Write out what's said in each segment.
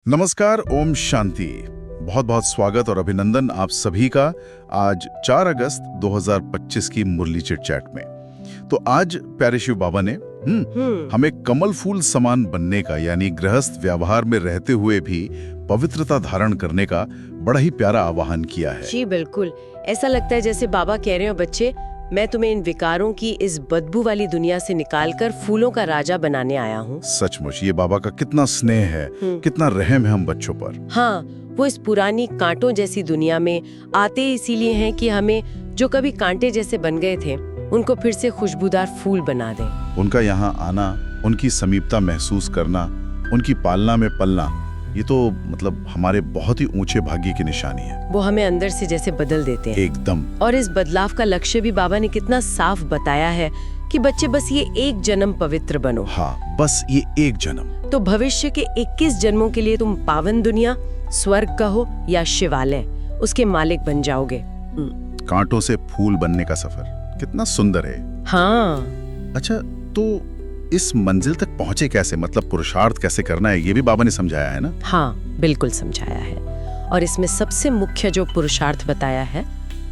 नमस्कार, ओम शांति। बहुत बहुत स्वागत और अभिनंदन आप सभी का आज 4 अगस्त 2025 की मुरली चिट चैट में। तो आज प्यारे शिव बाबा ने हमें कमल फूल समान बनने का यानी गृहस्थ व्यवहार में रहते हुए भी पवित्रता धारण करने का बड़ा ही प्यारा आह्वान किया है। जी बिल्कुल, ऐसा लगता है जैसे बाबा कह रहे हो, बच्चे मैं तुम्हें इन विकारों की इस बदबू वाली दुनिया से निकालकर फूलों का राजा बनाने आया हूँ। सचमुच ये बाबा का कितना स्नेह है, कितना रहम है हम बच्चों पर। हाँ, वो इस पुरानी कांटों जैसी दुनिया में आते इसीलिए हैं कि हमें जो कभी कांटे जैसे बन गए थे उनको फिर से खुशबूदार फूल बना दें। उनका यहाँ आना, उनकी समीपता महसूस करना, उनकी पालना में पलना, ये तो मतलब हमारे बहुत ही ऊंचे भाग्य की निशानी है। वो हमें अंदर से जैसे बदल देते हैं एकदम। और इस बदलाव का लक्ष्य भी बाबा ने कितना साफ बताया है कि बच्चे बस ये एक जन्म पवित्र बनो। हाँ, बस ये एक जन्म। तो भविष्य के 21 जन्मों के लिए तुम पावन दुनिया, स्वर्ग कहो या शिवालय, उसके मालिक बन जाओगे। कांटों से फूल बनने का सफर कितना सुंदर है। हाँ। अच्छा, तो इस मंजिल तक पहुंचे कैसे, मतलब पुरुषार्थ कैसे करना है, ये भी बाबा ने समझाया है ना? हाँ, बिल्कुल समझाया है। और इसमें सबसे मुख्य जो पुरुषार्थ बताया है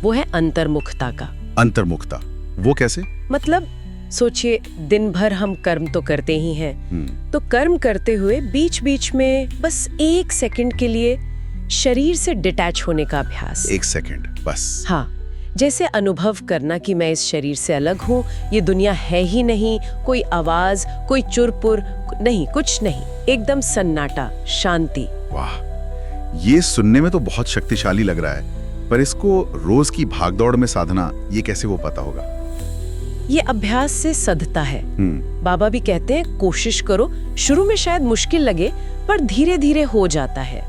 वो है अंतर्मुखता का। अंतर्मुखता, वो कैसे? मतलब सोचिए, दिन भर हम कर्म तो करते ही हैं, तो कर्म करते हुए बीच बीच में बस 1 सेकंड के लिए शरीर से डिटैच होने का अभ्यास। 1 सेकंड बस। हाँ, जैसे अनुभव करना कि मैं इस शरीर से अलग हूँ, ये दुनिया है ही नहीं, कोई आवाज, कोई चुरपुर नहीं, कुछ नहीं, एकदम सन्नाटा, शांति। वाह, ये सुनने में तो बहुत शक्तिशाली लग रहा है, पर इसको रोज की भागदौड़ में साधना, ये कैसे वो पता होगा? ये अभ्यास से सधता है। बाबा भी कहते हैं कोशिश करो, शुरू में शायद मुश्किल लगे पर धीरे धीरे हो जाता है।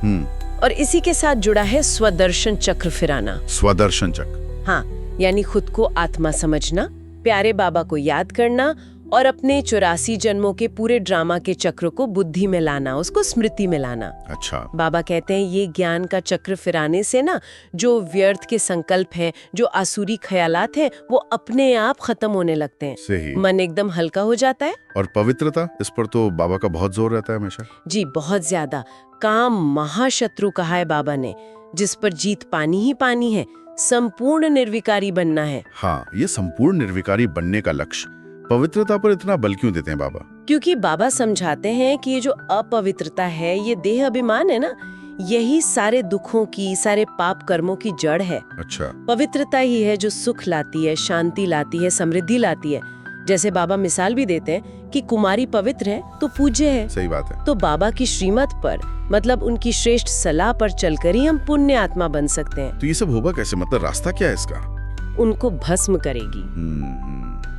और इसी के साथ जुड़ा है स्वदर्शन चक्र फिराना। स्वदर्शन चक्र, हाँ, यानी खुद को आत्मा समझना, प्यारे बाबा को याद करना और अपने 84 जन्मों के पूरे ड्रामा के चक्र को बुद्धि में लाना, उसको स्मृति में लाना। अच्छा। बाबा कहते हैं ये ज्ञान का चक्र फिराने से ना, जो व्यर्थ के संकल्प हैं, जो आसुरी ख्यालात हैं, वो अपने आप खत्म होने लगते हैं। सही। मन एकदम हल्का हो जाता है। और पवित्रता, इस पर तो बाबा का बहुत जोर रहता है हमेशा। जी, बहुत ज्यादा। काम महाशत्रु कहा है बाबा ने, जिस पर जीत पानी ही पानी है। संपूर्ण निर्विकारी बनना है। हाँ, ये संपूर्ण निर्विकारी बनने का लक्ष्य, पवित्रता पर इतना बल क्यों देते हैं बाबा? क्योंकि बाबा समझाते हैं कि ये जो अपवित्रता है, ये देह अभिमान है ना, यही सारे दुखों की, सारे पाप कर्मों की जड़ है। अच्छा। पवित्रता ही है जो सुख लाती है, शांति लाती है, समृद्धि लाती है। जैसे बाबा मिसाल भी देते हैं कि कुमारी पवित्र है तो पूज्य है। सही बात है। तो बाबा की श्रीमत पर, मतलब उनकी श्रेष्ठ सलाह पर चलकर ही हम पुण्य आत्मा बन सकते हैं। तो ये सब होगा कैसे, मतलब रास्ता क्या है इसका? उनको भस्म करेगी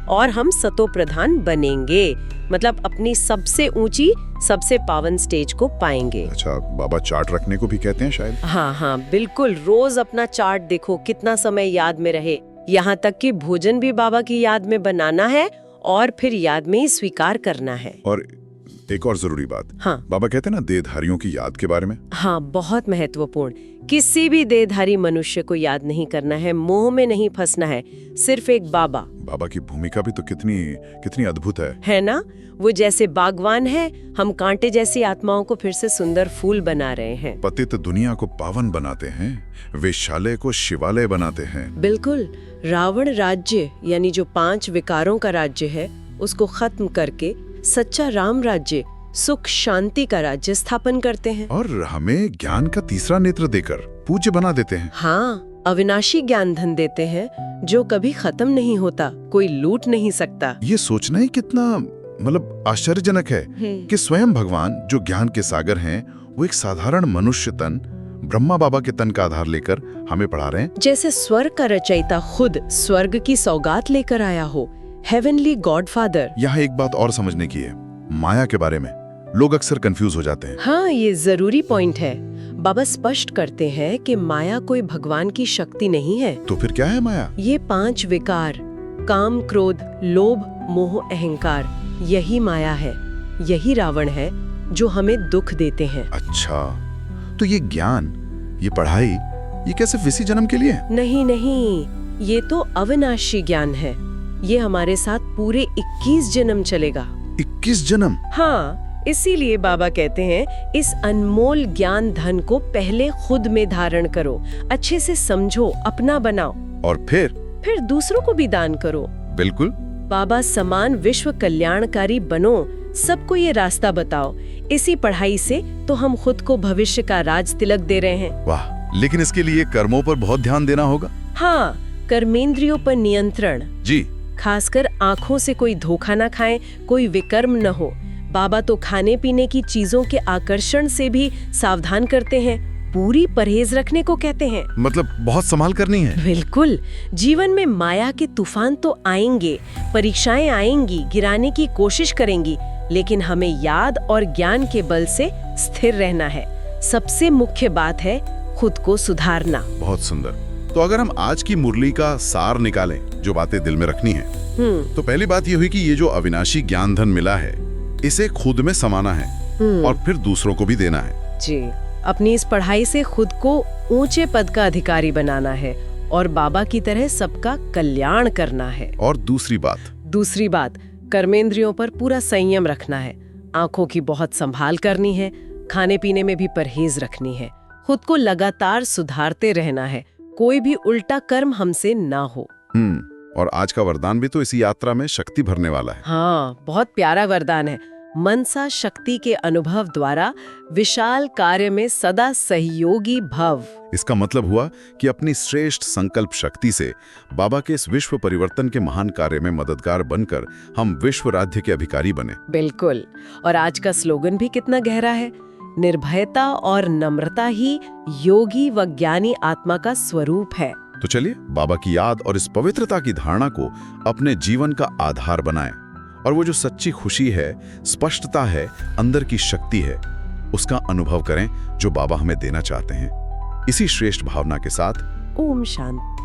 और हम सतो प्रधान बनेंगे, मतलब अपनी सबसे ऊंची, सबसे पावन स्टेज को पाएंगे। अच्छा, बाबा चार्ट रखने को भी कहते हैं शायद? हाँ हाँ बिल्कुल, रोज अपना चार्ट देखो, कितना समय याद में रहे। यहाँ तक कि भोजन भी बाबा की याद में बनाना है और फिर याद में ही स्वीकार करना है। और एक और जरूरी बात, हाँ, बाबा कहते हैं ना देहधारियों की याद के बारे में। हाँ, बहुत महत्वपूर्ण। किसी भी देहधारी मनुष्य को याद नहीं करना है, मोह में नहीं फंसना है, सिर्फ एक बाबा। बाबा की भूमिका भी तो कितनी अद्भुत है ना? वो जैसे बागवान है, हम कांटे जैसी आत्माओं को फिर से सुंदर फूल बना रहे हैं। पतित दुनिया को पावन बनाते हैं, वेश्यालय को शिवालय बनाते हैं। बिल्कुल। रावण राज्य यानी जो 5 विकारों का राज्य है, उसको खत्म करके सच्चा राम राज्य, सुख शांति का राज्य स्थापन करते हैं। और हमें ज्ञान का तीसरा नेत्र देकर पूज्य बना देते हैं। हाँ, अविनाशी ज्ञान धन देते हैं जो कभी खत्म नहीं होता, कोई लूट नहीं सकता। ये सोचना ही कितना मतलब आश्चर्यजनक है कि स्वयं भगवान जो ज्ञान के सागर हैं, वो एक साधारण मनुष्य तन, ब्रह्मा बाबा के तन का आधार लेकर हमें पढ़ा रहे हैं। जैसे स्वर्ग का रचयिता खुद स्वर्ग की सौगात लेकर आया हो, हेवनली गॉडफादर। यहाँ एक बात और समझने की है, माया के बारे में लोग अक्सर कंफ्यूज हो जाते हैं। हाँ, ये जरूरी पॉइंट है। बाबा स्पष्ट करते हैं कि माया कोई भगवान की शक्ति नहीं है। तो फिर क्या है माया? ये 5 विकार, काम, क्रोध, लोभ, मोह, अहंकार, यही माया है। यही रावण है जो हमें दुख देते हैं। अच्छा, तो ये ज्ञान, ये पढ़ाई, ये क्या सिर्फ इसी जन्म के लिए? नहीं नहीं, ये तो अविनाशी ज्ञान है। ये हमारे साथ पूरे 21 जन्म चलेगा। 21 जन्म? हाँ, इसीलिए बाबा कहते हैं इस अनमोल ज्ञान धन को पहले खुद में धारण करो, अच्छे से समझो, अपना बनाओ और फिर दूसरों को भी दान करो। बिल्कुल। बाबा समान विश्व कल्याणकारी बनो, सबको ये रास्ता बताओ। इसी पढ़ाई से तो हम खुद को भविष्य का राज तिलक दे रहे हैं। वाह, लेकिन इसके लिए कर्मों पर बहुत ध्यान देना होगा। हाँ, कर्मेंद्रियों पर नियंत्रण जी। खासकर आँखों से कोई धोखा ना खाए, कोई विकर्म न हो। बाबा तो खाने पीने की चीजों के आकर्षण से भी सावधान करते हैं, पूरी परहेज रखने को कहते हैं। मतलब बहुत संभाल करनी है। बिल्कुल। जीवन में माया के तूफान तो आएंगे, परीक्षाएं आएंगी, गिराने की कोशिश करेंगी, लेकिन हमें याद और ज्ञान के बल से स्थिर रहना है। सबसे मुख्य बात है खुद को सुधारना। बहुत सुंदर। तो अगर हम आज की मुरली का सार निकालें, जो बातें दिल में रखनी है, तो पहली बात ये हुई कि ये जो अविनाशी ज्ञान धन मिला है, इसे खुद में समाना है और फिर दूसरों को भी देना है। जी, अपनी इस पढ़ाई से खुद को ऊंचे पद का अधिकारी बनाना है और बाबा की तरह सबका कल्याण करना है। और दूसरी बात, कर्मेंद्रियों पर पूरा संयम रखना है, आंखों की बहुत संभाल करनी है, खाने पीने में भी परहेज रखनी है, खुद को लगातार सुधारते रहना है, कोई भी उल्टा कर्म हमसे ना हो। और आज का वरदान भी तो इसी यात्रा में शक्ति भरने वाला है। हाँ, बहुत प्यारा वरदान है। मनसा शक्ति के अनुभव द्वारा विशाल कार्य में सदा सहयोगी भव। इसका मतलब हुआ कि अपनी श्रेष्ठ संकल्प शक्ति से बाबा के इस विश्व परिवर्तन के महान कार्य में मददगार बनकर हम विश्व राज्य के अधिकारी बने। बिल्कुल। और आज का स्लोगन भी कितना गहरा है, निर्भयता और नम्रता ही योगी व ज्ञानी आत्मा का स्वरूप है। तो चलिए बाबा की याद और इस पवित्रता की धारणा को अपने जीवन का आधार बनाएं और वो जो सच्ची खुशी है, स्पष्टता है, अंदर की शक्ति है, उसका अनुभव करें जो बाबा हमें देना चाहते हैं। इसी श्रेष्ठ भावना के साथ ओम शांति।